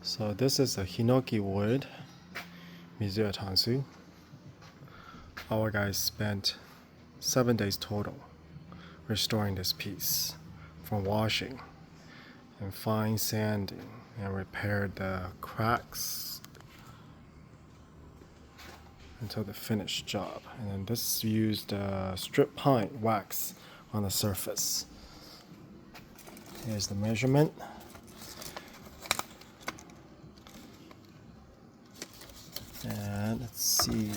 So this is a hinoki wood, Mizuya Tansu. Our guys spent 7 days total restoring this piece, from washing and fine sanding and repaired the cracks until the finished job. And then this used strip pine wax on the surface. Here's the measurement. And let's see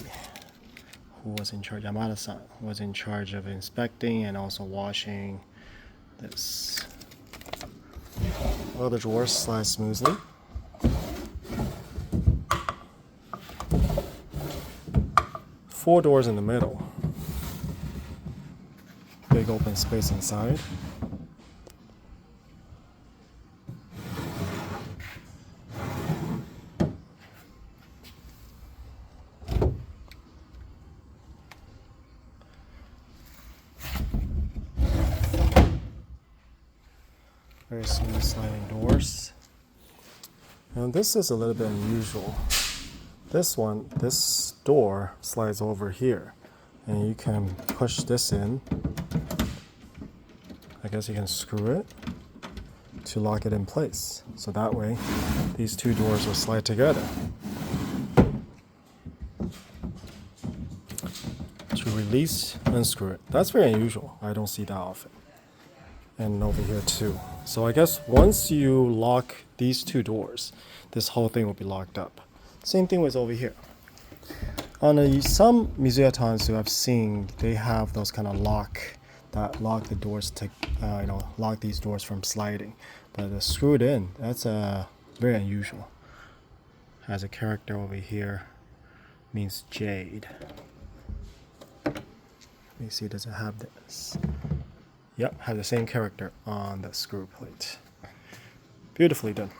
who was in charge. Yamada-san was in charge of inspecting and also washing this. Well, the drawers slide smoothly. Four doors in the middle. Big open space inside. Very smooth sliding doors. And this is a little bit unusual. This door slides over here, and you can push this in. I guess you can screw it to lock it in place. So that way, these two doors will slide together. To release, unscrew it. That's very unusual. I don't see that often. And over here too. So I guess once you lock these two doors, this whole thing will be locked up. Same thing with over here. On some Mizuya Tansu I've seen, they have those kind of lock the doors to, lock these doors from sliding. But screwed in, that's very unusual. Has a character over here, means jade. Let me see, does it have this? Yep, has the same character on the screw plate. Beautifully done.